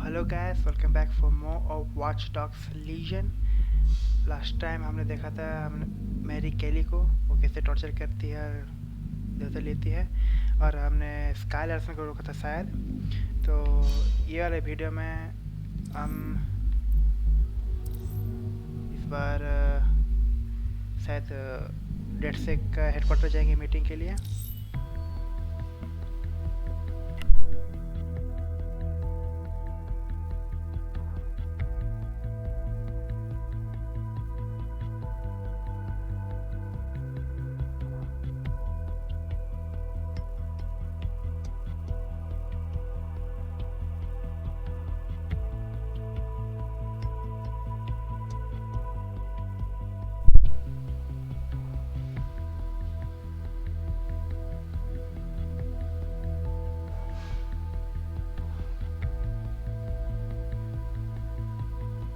Hello guys, welcome back for more of Watch Dogs Legion. Last time हमने देखा था हमने मैरी केली को, वो कैसे टॉर्चर करती है और देवता लेती है, और हमने स्काईलर्सन को रोका था शायद। तो ये वाले वीडियो में हम इस बार शायद डेडसेक का हेडक्वार्टर जाएंगे मीटिंग के लिए।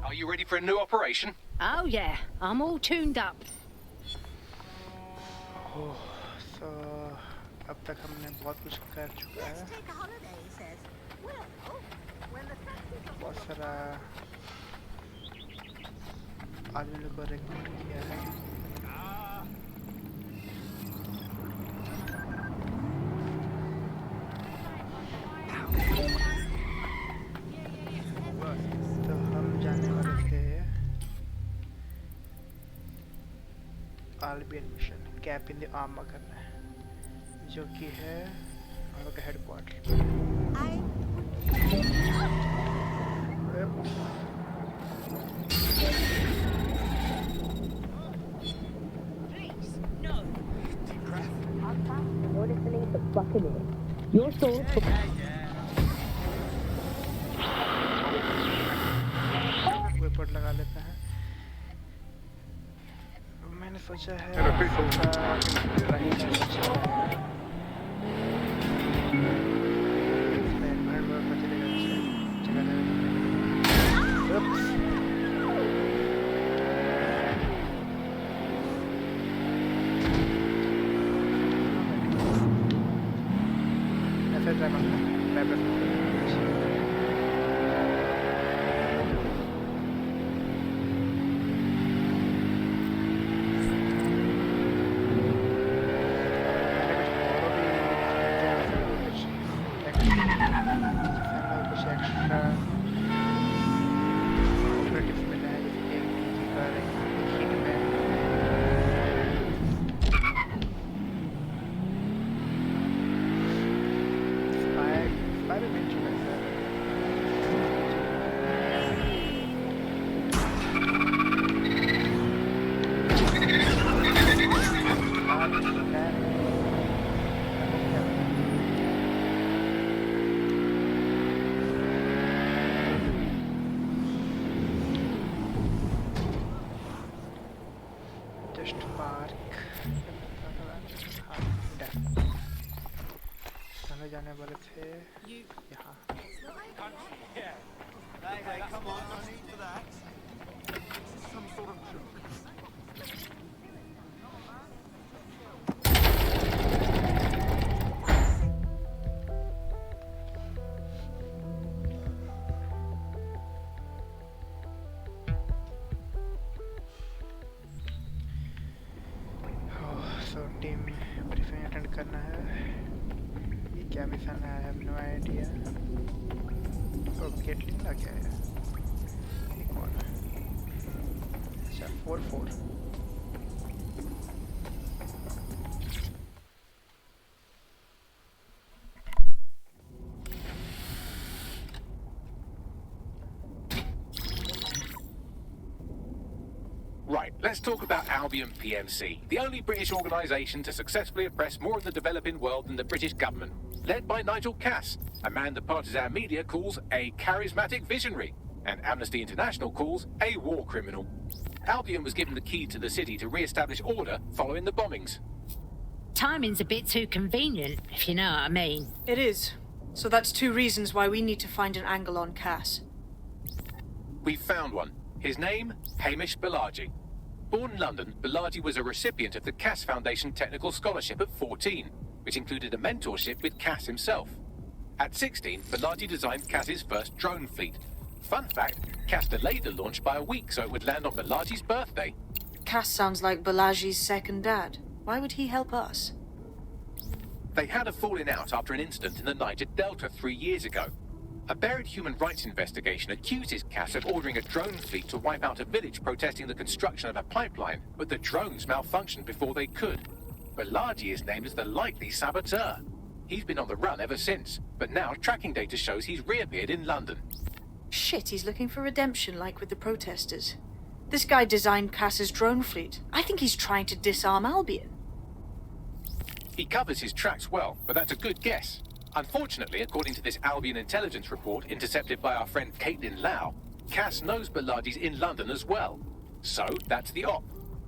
Are you ready for a new operation? Oh yeah, I'm all tuned up. So अब तक हमने बहुत कुछ कर चुका है। बहुत सारा आदमी लोग को रिक्रूट किया है। तो हम जाने वाले थे Albion mission, cap in the armour करना है, जो कि है हम लोग का हेडक्वार्टर। वेपर लगा लेते हैं। मैंने सोचा है जाने वाले थे यहाँ। सो टीम ब्रीफिंग अटेंड करना है। क्या मिशन है? I have no idea. तो गेटलिंग लग गया है। एक और अच्छा 4-4। Right, let's talk about Albion PMC, the only British organisation to successfully oppress more of the developing world than the British government. Led by Nigel, a man the partisan media calls a charismatic visionary, and Amnesty International calls a war criminal. Albion was given the key to the city to re-establish order following the bombings. Timing's a bit too convenient, if you know what I mean. It is. So that's two reasons why we need to find an angle on Cass. We've found one. His name, Hamish Balaji. Born in London, Balaji was a recipient of the Cass Foundation Technical Scholarship at 14, which included a mentorship with Cass himself. At 16, Balaji designed Cass's first drone fleet. Fun fact, Cass delayed the launch by a week so it would land on Balaji's birthday. Cass sounds like Balaji's second dad. Why would he help us? They had a falling out after an incident in the Niger Delta 3 years ago. A buried human rights investigation accuses Cass of ordering a drone fleet to wipe out a village protesting the construction of a pipeline, but the drones malfunctioned before they could. Balaji is named as the likely saboteur. He's been on the run ever since, but now tracking data shows he's reappeared in London. Shit, he's looking for redemption like with the protesters. This guy designed Cass's drone fleet. I think he's trying to disarm Albion. He covers his tracks well, but that's a good guess. Unfortunately, according to this Albion intelligence report intercepted by our friend Caitlin Lau, Cass knows Balaji's in London as well. So, that's the op.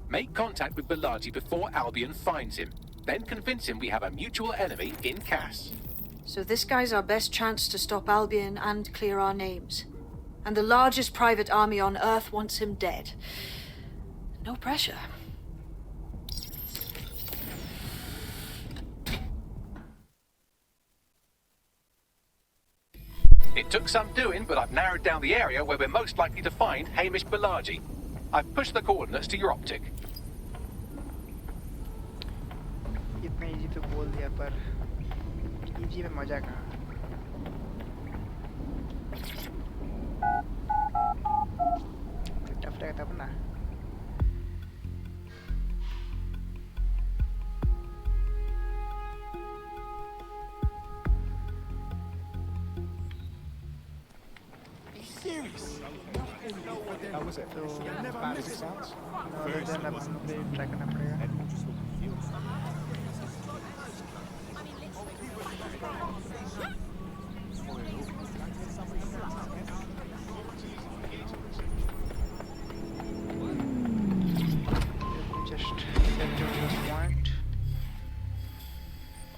Make contact with Balaji before Albion finds him. Then convince him we have a mutual enemy in Cass. So this guy's our best chance to stop Albion and clear our names. And the largest private army on Earth wants him dead. No pressure. It took some doing, but I've narrowed down the area where we're most likely to find Hamish Balaji. I've pushed the coordinates to your optic. इतना easy तो बोल दिया पर easy में मजा कहाँ tough रहेगा तब ना How was it? तो Bad as it sounds? अब हम लोग को ट्राई करना पड़ेगा just get to this point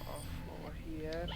of over here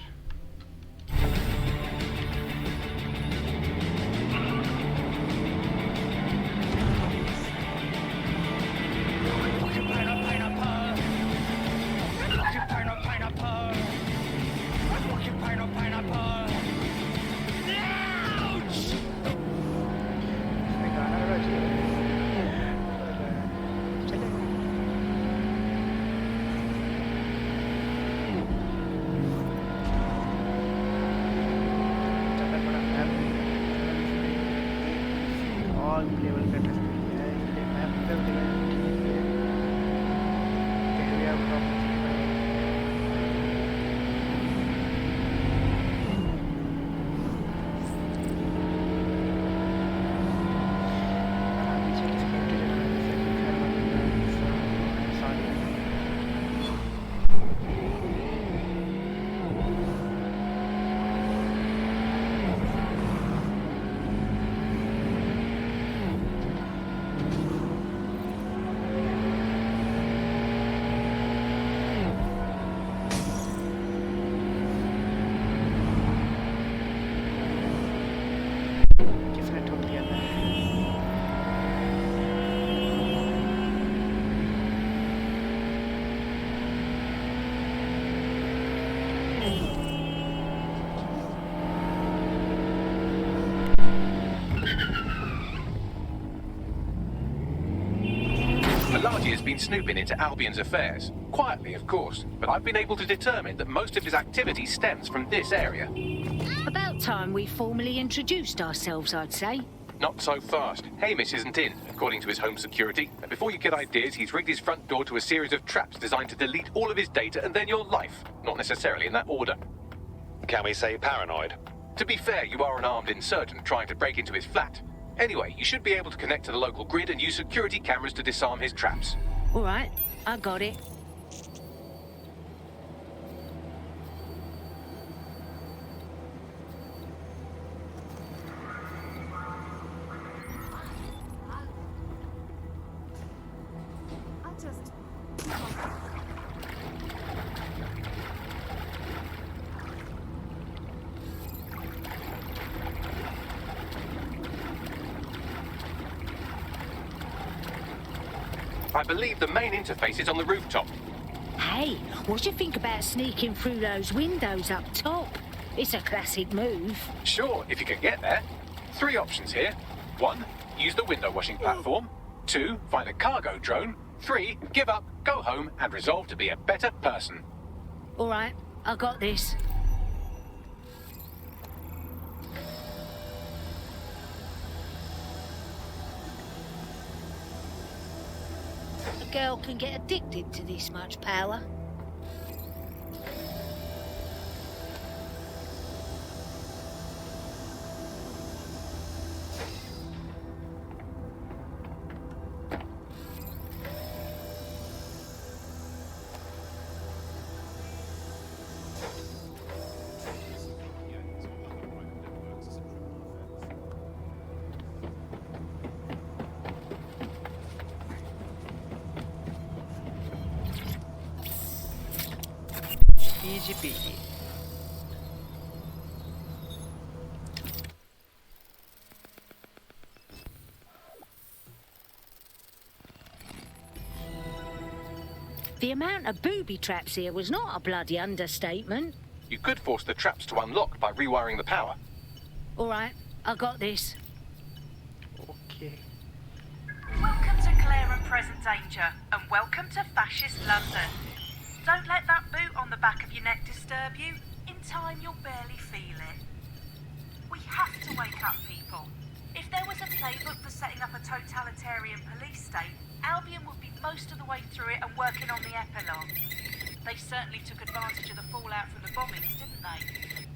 Balaji has been snooping into Albion's affairs. Quietly, of course, but I've been able to determine that most of his activity stems from this area. About time we formally introduced ourselves, I'd say. Not so fast. Hamish isn't in, according to his home security. And before you get ideas, he's rigged his front door to a series of traps designed to delete all of his data and then your life. Not necessarily in that order. Can we say paranoid? To be fair, you are an armed insurgent trying to break into his flat. Anyway, you should be able to connect to the local grid and use security cameras to disarm his traps. All right, I got it. I believe the main interface is on the rooftop. Hey, what do you think about sneaking through those windows up top? It's a classic move. Sure, if you can get there. 3 options here. 1, use the window washing platform. 2, find a cargo drone. 3, give up, go home, and resolve to be a better person. All right, I got this. A girl can get addicted to this much power. Easy peasy. The amount of booby traps here was not a bloody understatement. You could force the traps to unlock by rewiring the power. All right, I got this. Okay. Welcome to Clear and Present Danger, and welcome to Fascist London. Don't let that boot on the back of your neck disturb you. In time, you'll barely feel it. We have to wake up, people. If there was a playbook for setting up a totalitarian police state, Albion would be most of the way through it and working on the epilogue. They certainly took advantage of the fallout from the bombings, didn't they?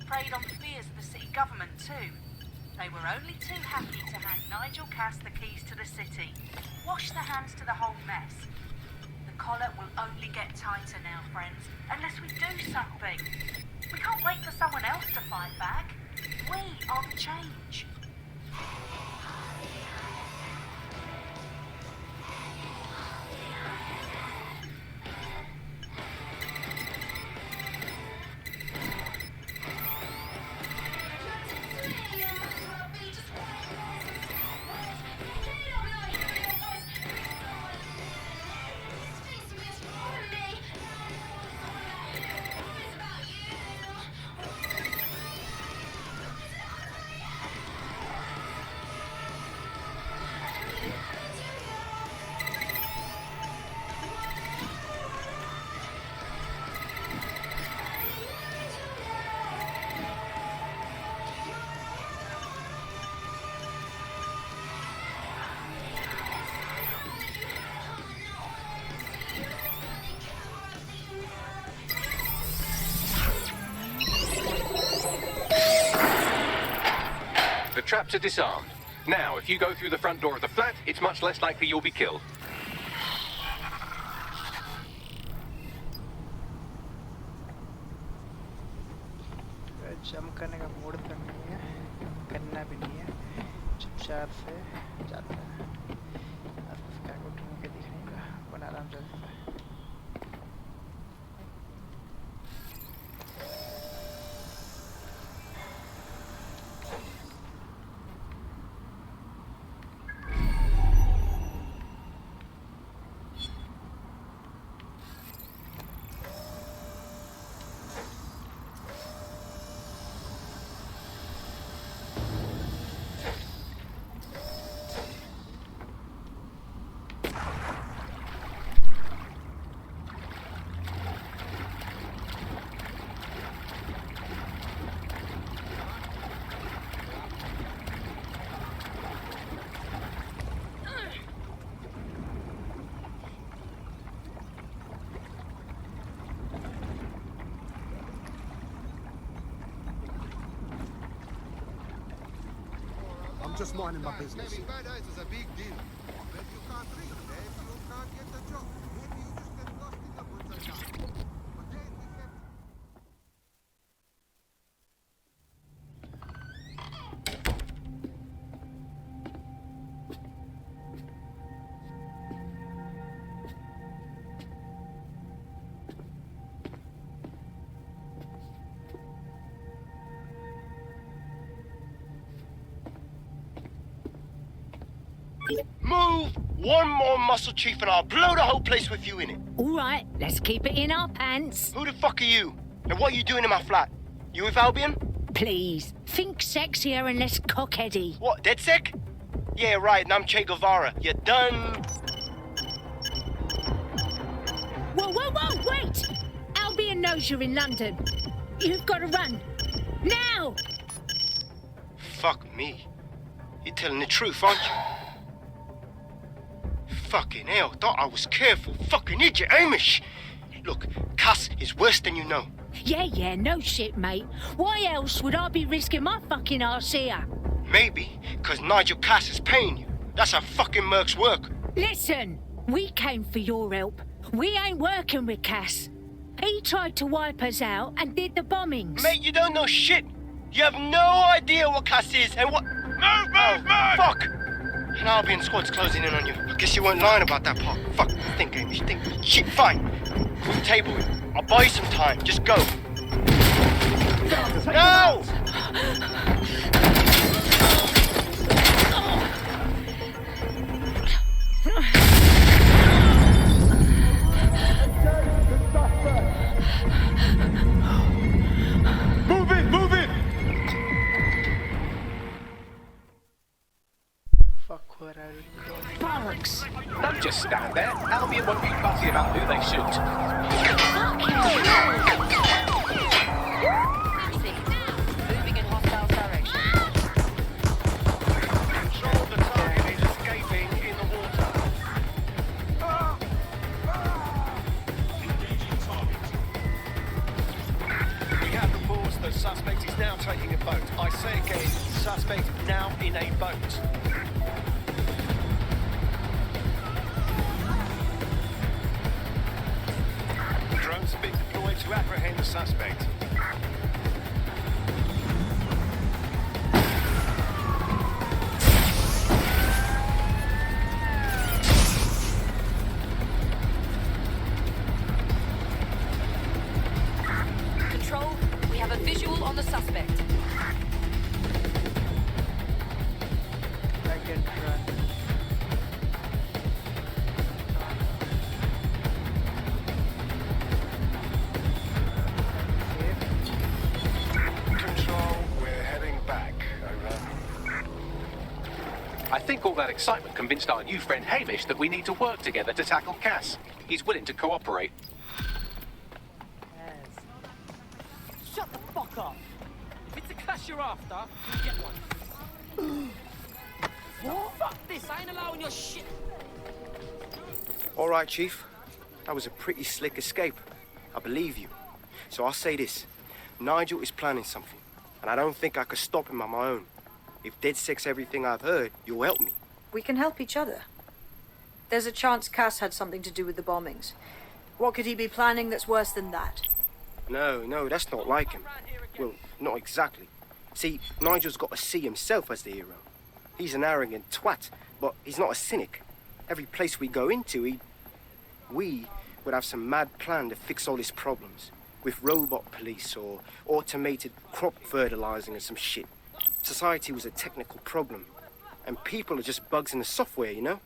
Preyed on the fears of the city government, too. They were only too happy to hand Nigel Cass the keys to the city. Wash their hands to the whole mess. The collar will only get tighter now, friends, unless we do something. We can't wait for someone else to fight back. We are the change. The traps are disarmed. Now, if you go through the front door of the flat, it's much less likely you'll be killed. Jump करने का mode तो नहीं है, करना भी नहीं है, चुपचाप से जाता है। आसपास क्या कुछ ढूंढ के दिख नहीं रहा, बना आराम से जाता है। I'm just minding my business. Maybe bad eyes is a big deal. But you can't read. If you can't get the job, maybe you just get lost in the woods and die. But then we can... Move one more muscle, Chief, and I'll blow the whole place with you in it. All right, let's keep it in our pants. Who the fuck are you? And what are you doing in my flat? You with Albion? Please, think sexier and less cockheady. What, DedSec? Yeah, right, and I'm Che Guevara. You done? Whoa, wait! Albion knows you're in London. You've got to run. Now! Fuck me. You're telling the truth, aren't you? Fucking hell, thought I was careful. Fucking idiot, Amish! Look, Cass is worse than you know. Yeah, no shit, mate. Why else would I be risking my fucking arse here? Maybe, because Nigel Cass is paying you. That's how fucking mercs work. Listen, we came for your help. We ain't working with Cass. He tried to wipe us out and did the bombings. Mate, you don't know shit. You have no idea what Cass is and what... Move! Fuck! An Albion squad's closing in on you. I guess you weren't lying about that part. Fuck, think, Amish, think. Shit, fine. We'll table it. I'll buy you some time. Just go. No! Move it! Fuck, where are we going? Bollocks! Don't just stand there. Albion won't be fussy about who they shoot. Moving in hostile direction. Control of the target is escaping in the water. We have reports the suspect is now taking a boat. I say again, suspect now in a boat. Drones have been deployed to apprehend the suspect. Control, we have a visual on the suspect. I can run. Control, we're heading back. Over. I think all that excitement convinced our new friend Hamish that we need to work together to tackle Cass. He's willing to cooperate. Shut the fuck up! If it's a Cass you're after, you get one. What? Fuck this, I ain't allowing your shit! All right, Chief. That was a pretty slick escape. I believe you. So I'll say this. Nigel is planning something, and I don't think I could stop him on my own. If DedSec's everything I've heard, you'll help me. We can help each other. There's a chance Cass had something to do with the bombings. What could he be planning that's worse than that? No, that's not like him. Well, not exactly. See, Nigel's got to see himself as the hero. He's an arrogant twat, but he's not a cynic. Every place we go into, we would have some mad plan to fix all his problems. With robot police or automated crop fertilizing and some shit. Society was a technical problem. And people are just bugs in the software, you know?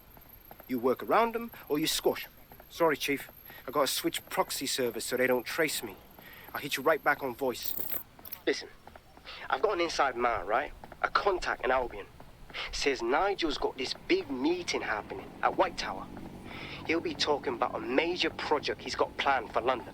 You work around them or you squash them. Sorry, Chief. I gotta switch proxy servers so they don't trace me. I'll hit you right back on voice. Listen, I've got an inside man, right? A contact in Albion. Says Nigel's got this big meeting happening at White Tower. He'll be talking about a major project he's got planned for London.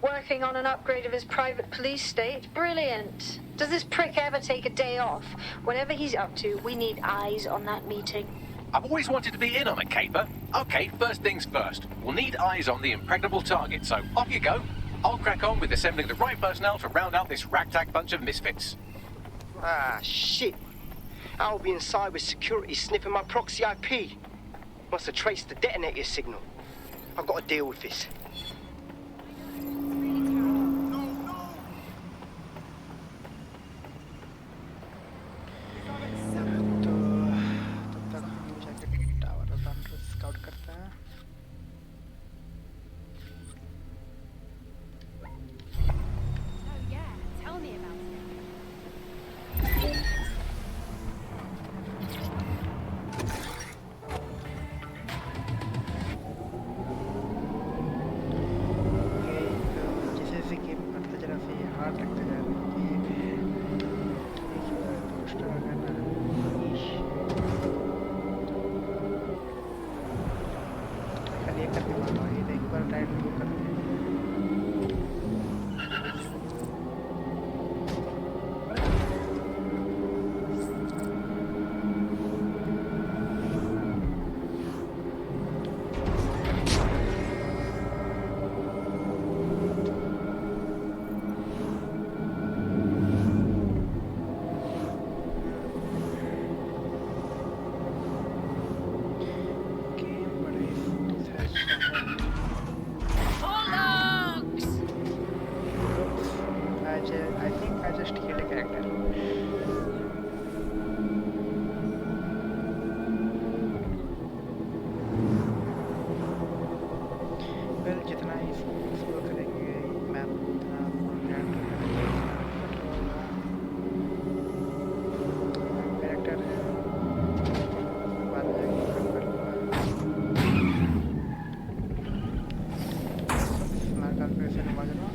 Working on an upgrade of his private police state? Brilliant. Does this prick ever take a day off? Whatever he's up to, we need eyes on that meeting. I've always wanted to be in on a caper. Okay, first things first. We'll need eyes on the impregnable target, so off you go. I'll crack on with assembling the right personnel to round out this ragtag bunch of misfits. Ah, shit. Albion cyber security sniffing my proxy IP. Must have traced the detonator signal. I've got to deal with this. Suggest किया ले character well जितना ही explore करेंगे map उतना character बाद में smart calculation वगैरह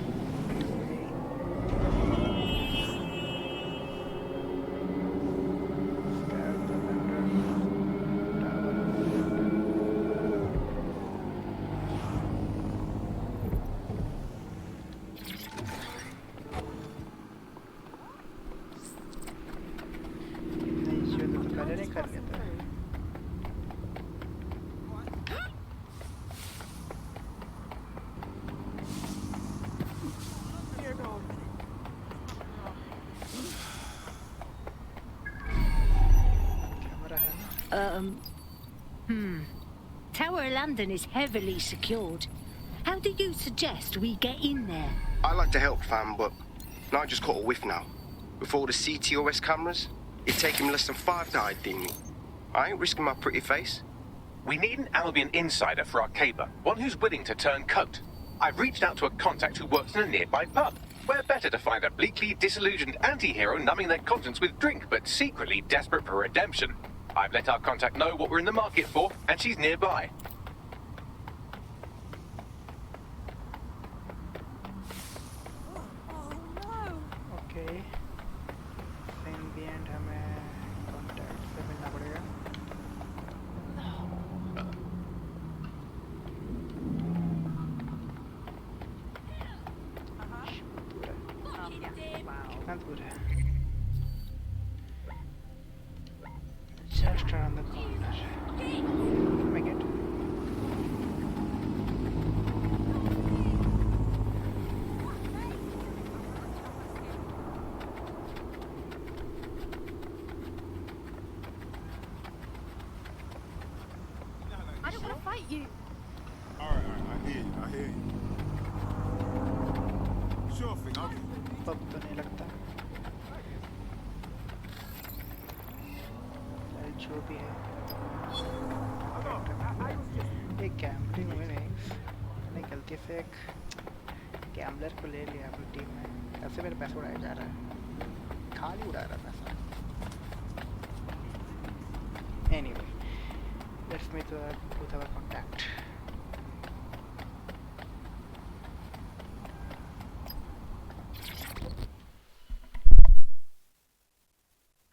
Tower of London is heavily secured. How do you suggest we get in there? I like to help, fam, but Nigel's caught a whiff now. With all the CTOS cameras, it'd take him less than 5 to ID me. I ain't risking my pretty face. We need an Albion insider for our caper, one who's willing to turn coat. I've reached out to a contact who works in a nearby pub. Where better to find a bleakly disillusioned anti-hero numbing their conscience with drink, but secretly desperate for redemption. I've let our contact know what we're in the market for, and she's nearby. Okay. Ambient हमें contact से मिलना पड़ेगा. कितना दूर है? Just around the corner. Make it. I don't want to fight you. All right, I hear you. Sure thing, I'll do. Pub तो नहीं लगता. जो भी है. एक गैम्बलिंग में नहीं गलती से एक गैम्बलर को ले लिया अपनी टीम में. ऐसे मेरे पैसे उड़ाया जा रहा है. खाली उड़ा रहा पैसा. Anyway, let's meet with our contact.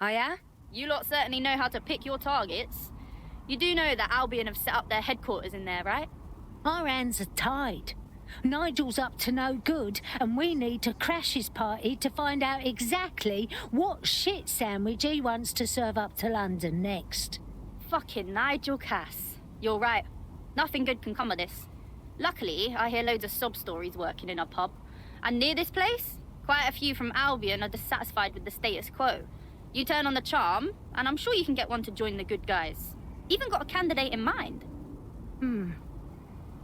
Hiya? You lot certainly know how to pick your targets. You do know that Albion have set up their headquarters in there, right? Our hands are tied. Nigel's up to no good, and we need to crash his party to find out exactly what shit sandwich he wants to serve up to London next. Fucking Nigel Cass. You're right. Nothing good can come of this. Luckily, I hear loads of sob stories working in a pub. And near this place, quite a few from Albion are dissatisfied with the status quo. You turn on the charm, and I'm sure you can get one to join the good guys. Even got a candidate in mind.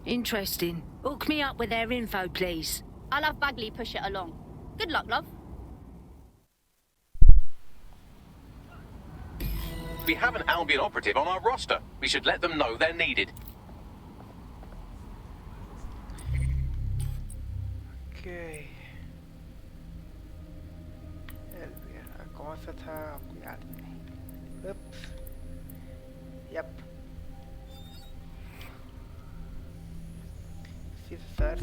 Interesting. Hook me up with their info, please. I'll have Bagley push it along. Good luck, love. We have an Albion operative on our roster. We should let them know they're needed. Okay. कौन सा था आपको याद नहीं. Oops. Yep. Scissors.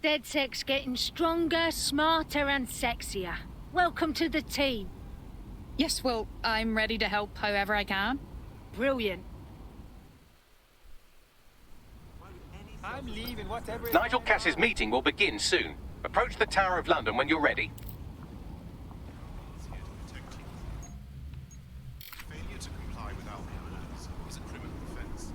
DedSec's getting stronger, smarter, and sexier. Welcome to the team. Yes, well, I'm ready to help however I can. Brilliant. I'm leaving, whatever. Nigel Cass's meeting will begin soon. Approach the Tower of London when you're ready. Failure to comply with Albion rules is a criminal offense.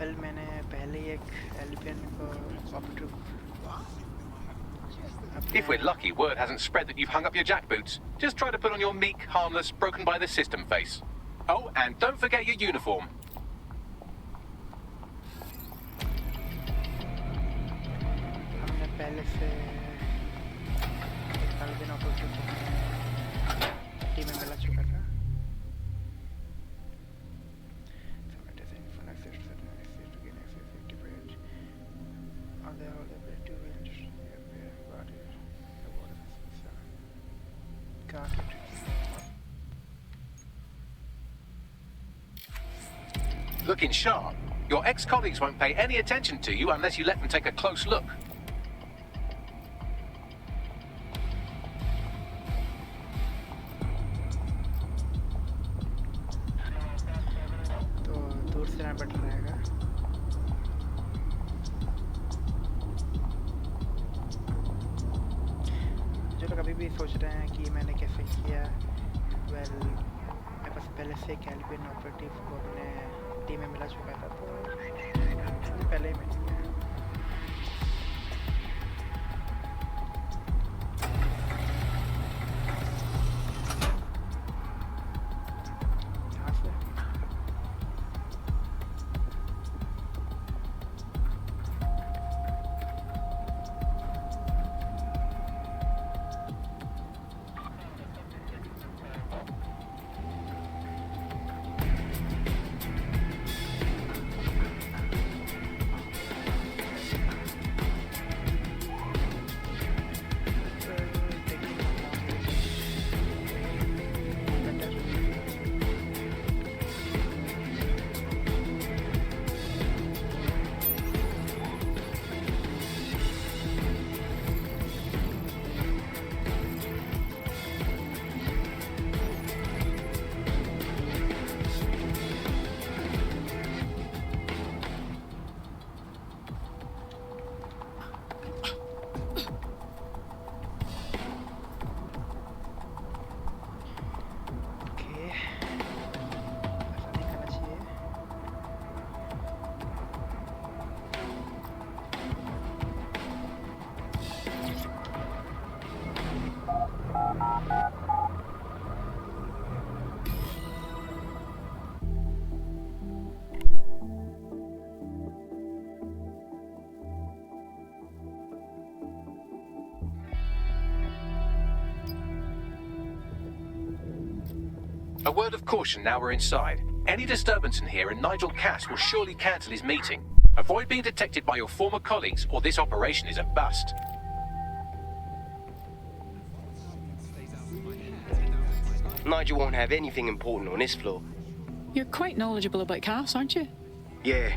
Well मैंने पहले ही एक Albion co operative If we're lucky, word hasn't spread that you've hung up your jackboots. Just try to put on your meek, harmless, broken by the system face. Oh, and don't forget your uniform. हमने पहले से Albion operative team में मिला चुका था. So it is in for access to certain access to gain access safety bridge. Are there all the ability to win? Got it. Looking sharp. Your ex-colleagues won't pay any attention to you unless you let them take a close look. तो दूर से ना बैठ रहेगा. जो लोग अभी भी सोच रहे हैं कि मैंने कैसे किया, वेल मेरे पास पहले से एक एल्बियन ऑपरेटिव को अपने टीम में मिला चुका था, तो पहले ही मिल गया. A word of caution now we're inside. Any disturbance in here and Nigel Cass will surely cancel his meeting. Avoid being detected by your former colleagues or this operation is a bust. Nigel won't have anything important on this floor. You're quite knowledgeable about Cass, aren't you? Yeah.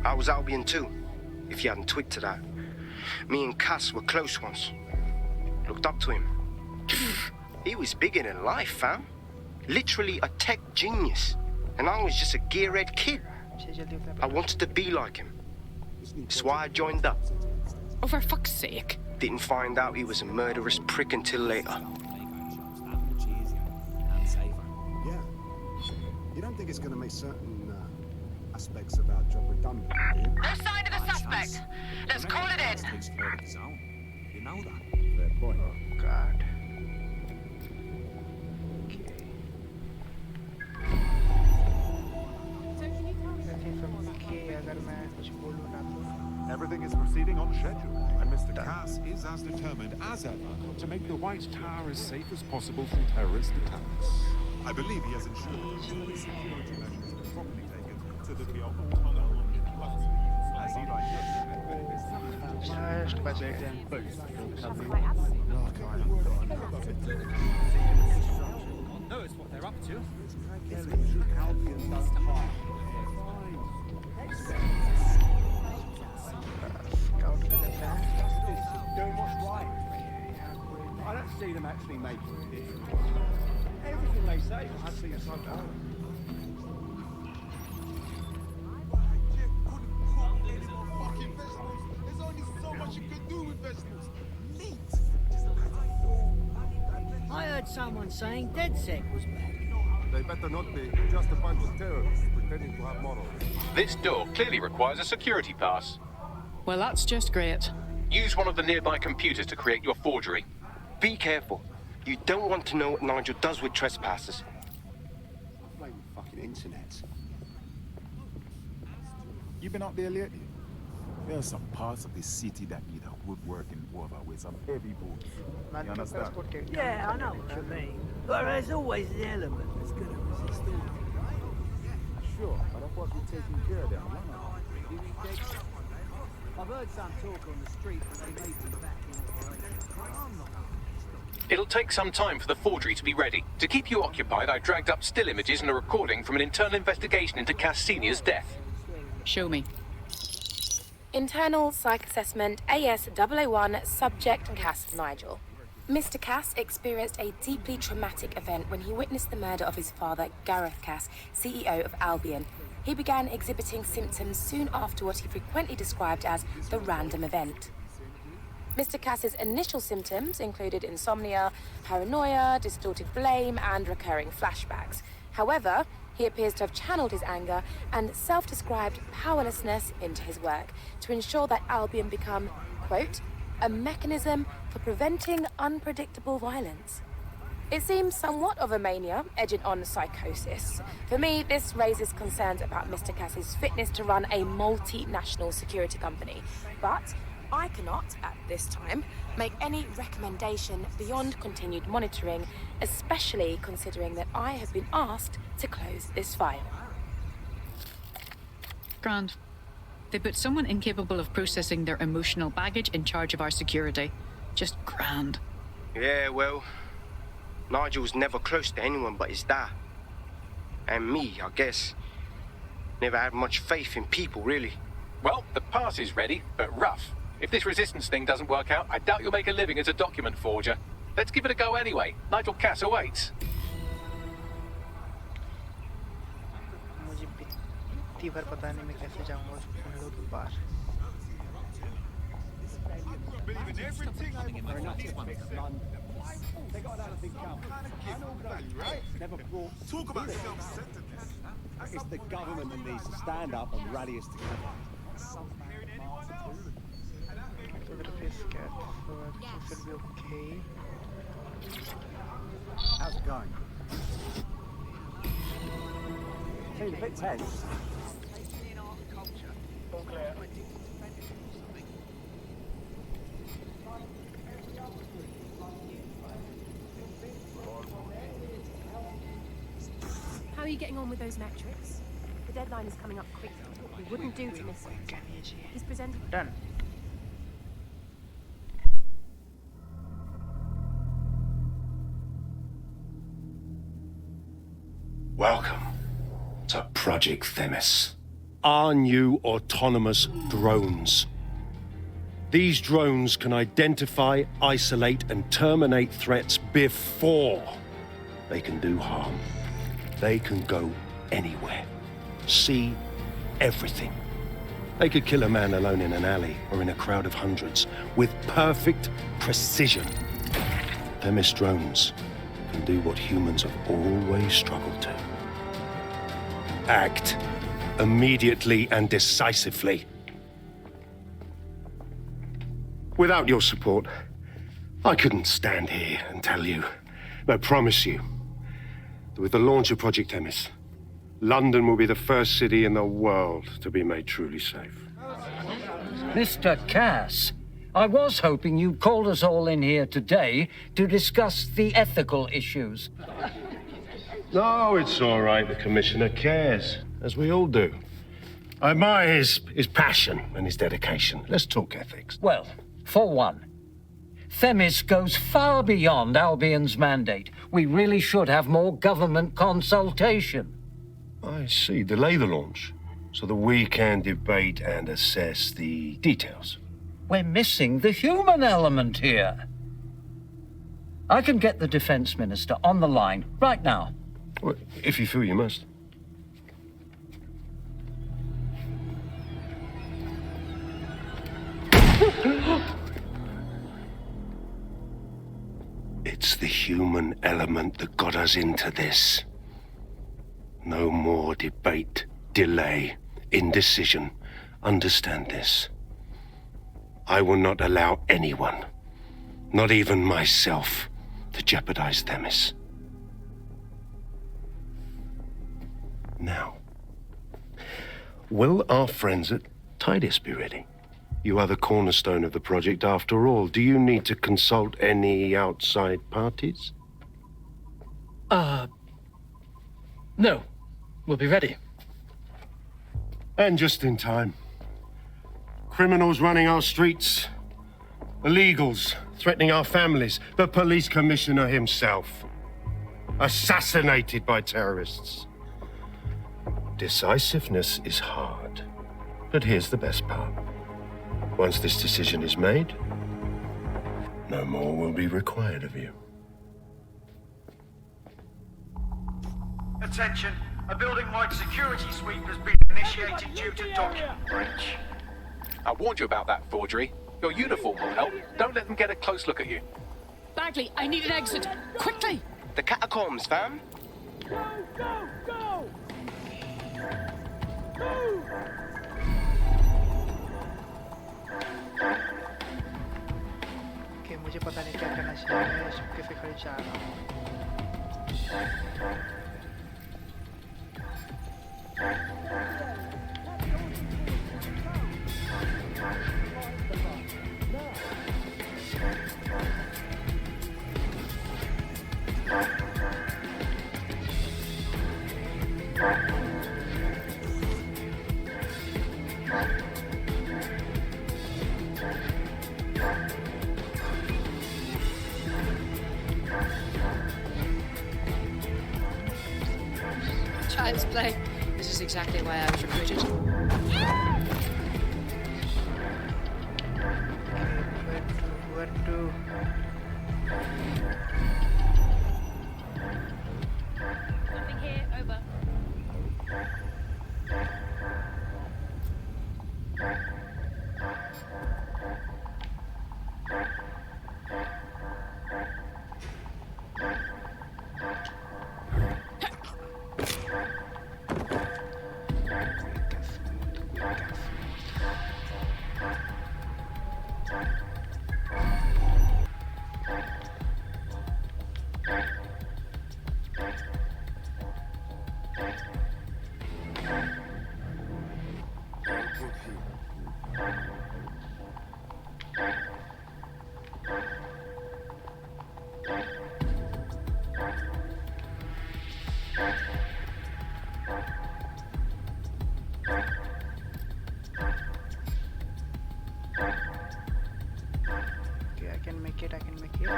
I was Albion too, if you hadn't twigged to that. Me and Cass were close once. Looked up to him. He was bigger than life, fam. Literally a tech genius. And I was just a gearhead kid. I wanted to be like him. That's why I joined up. Oh, for fuck's sake. Didn't find out he was a murderous prick until later. Yeah. You don't think it's going to make certain aspects of our job redundant, do you? No sign of the suspect. Let's call it in. You know that. Fair point. Oh, God. Everything is proceeding on schedule, and Mr. Cass is as determined as ever to make the White Tower as safe as possible from terrorist attacks. I believe he has ensured that all security measures are properly taken so that we are all unarmed in plus. As he knows what they're up to. Doing what's right. I don't see them actually making a difference. Everything they say has been so done. There's only so much you can do with vegetables. Meat. I heard someone saying DedSec was back. They better not be. Just a bunch of terrorists pretending to have morals. This door clearly requires a security pass. Well, that's just great. Use one of the nearby computers to create your forgery. Be careful. You don't want to know what Nigel does with trespassers. Blame the fucking internet. You been up there lately? There are some parts of the city that need a good working over with some heavy boots. You understand? Yeah, I know what you mean. But there's always an element that's going to resist all of it. Sure, but I thought we'd taken care of them, weren't You mean DedSec? I've heard some talk on the street that they may be back in operation. I'm not. It'll take some time for the forgery to be ready. To keep you occupied, I dragged up still images and a recording from an internal investigation into Cass Senior's death. Show me. Internal Psych Assessment AS001 Subject Cass Nigel. Mr. Cass experienced a deeply traumatic event when he witnessed the murder of his father, Gareth Cass, CEO of Albion. He began exhibiting symptoms soon after what he frequently described as the random event. Mr. Cass's initial symptoms included insomnia, paranoia, distorted blame, and recurring flashbacks. However, he appears to have channeled his anger and self-described powerlessness into his work to ensure that Albion become, quote, a mechanism for preventing unpredictable violence. It seems somewhat of a mania, edging on psychosis. For me, this raises concerns about Mr. Cass's fitness to run a multinational security company. But I cannot, at this time, make any recommendation beyond continued monitoring, especially considering that I have been asked to close this file. Grand. They put someone incapable of processing their emotional baggage in charge of our security. Just grand. Yeah, well, Nigel's never close to anyone but his dad. And me, I guess. Never had much faith in people, really. Well, the pass is ready, but rough. If this resistance thing doesn't work out, I doubt you'll make a living as a document forger. Let's give it a go anyway. Nigel Cass awaits. मुझे बित्ती भर पता नहीं मैं कैसे जाऊंगा उस कुंडलों के पार. They got another big company. Never brought. Talk about self-centeredness. It's the government that needs to stand up and rally us together. Should be okay. How's it going? Seems a bit tense. How are you getting on with those metrics? The deadline is coming up quickly. We wouldn't do to miss it. He's presenting. Done. Welcome to Project Themis. Our new autonomous drones. These drones can identify, isolate, and terminate threats before they can do harm. They can go anywhere, see everything. They could kill a man alone in an alley or in a crowd of hundreds with perfect precision. Themis drones can do what humans have always struggled to. Act immediately and decisively. Without your support, I couldn't stand here and tell you, I promise you, that with the launch of Project Themis, London will be the first city in the world to be made truly safe. Mr. Cass, I was hoping you called us all in here today to discuss the ethical issues. No, it's all right. The Commissioner cares, as we all do. I admire his passion and his dedication. Let's talk ethics. Well, for one, Themis goes far beyond Albion's mandate. We really should have more government consultation. I see. Delay the launch, so that we can debate and assess the details. We're missing the human element here. I can get the Defense Minister on the line right now. Well, if you feel you must. It's the human element that got us into this. No more debate, delay, indecision. Understand this. I will not allow anyone, not even myself, to jeopardize Themis. Now, will our friends at Tidus be ready? You are the cornerstone of the project after all. Do you need to consult any outside parties? No. We'll be ready. And just in time. Criminals running our streets. Illegals threatening our families. The police commissioner himself. Assassinated by terrorists. Decisiveness is hard. But here's the best part. Once this decision is made, no more will be required of you. Attention, a building-wide security sweep has been initiated due to document breach. I warned you about that forgery. Your uniform will help. Don't let them get a close look at you. Bagley, I need an exit. Quickly! The catacombs, fam. Go, go, go! Move! कि मुझे पता नहीं क्या करना चाहिए मैं चुपके से खड़ी जा रहा हूँ Child's play. This is exactly why I was recruited. Where to? Nothing here, over. Okay, I can make it.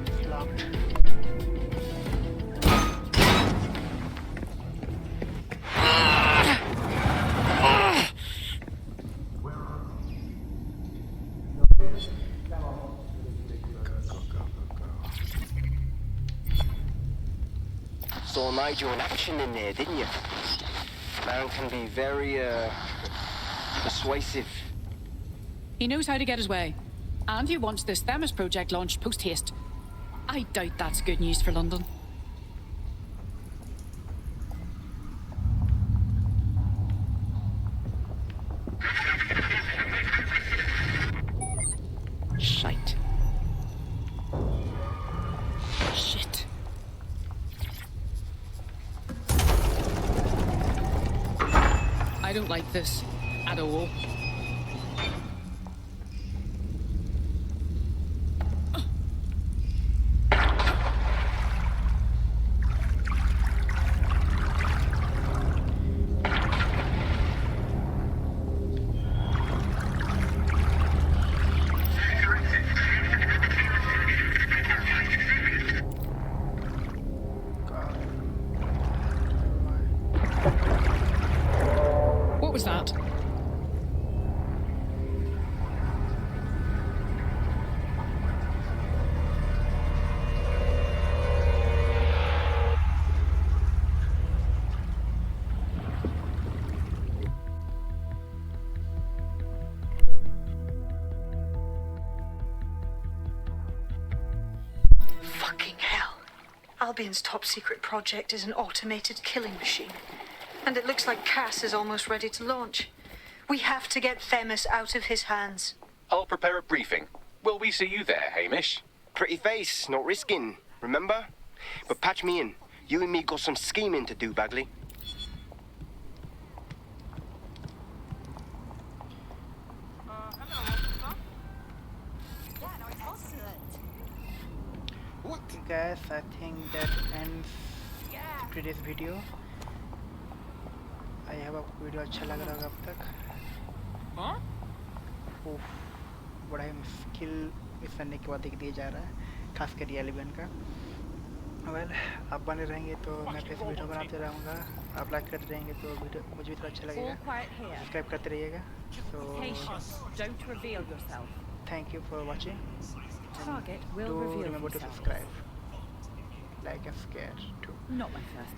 It's locked. Saw Nigel in action in there, didn't you? Man can be very, persuasive. He knows how to get his way. And he wants this Themis project launched post-haste. I doubt that's good news for London. Shite. Shit. I don't like this at all. What was that? Albion's top secret project is an automated killing machine. And it looks like Cass is almost ready to launch. We have to get Themis out of his hands. I'll prepare a briefing. Will we see you there, Hamish? Pretty face, not risking, remember? But patch me in. You and me got some scheming to do, Bagley. Okay guys, I think that ends today's video. I hope आपको video अच्छा लग रहा होगा अब तक। उफ, बड़ा ही मुश्किल मिस करने के बाद देख दिया जा रहा है, खासकर ये एलिवेन का। वेल, आप बने रहेंगे तो मैं फिर से वीडियो बनाते रहूँगा। आप लाइक करते रहेंगे तो वीडियो मुझे भी थोड़ा अच्छा लगेगा। सब्सक्राइब करते रहिएगा। So, thank you for watching. Target will Do reveal remember to himself. subscribe, like and share too. Not my first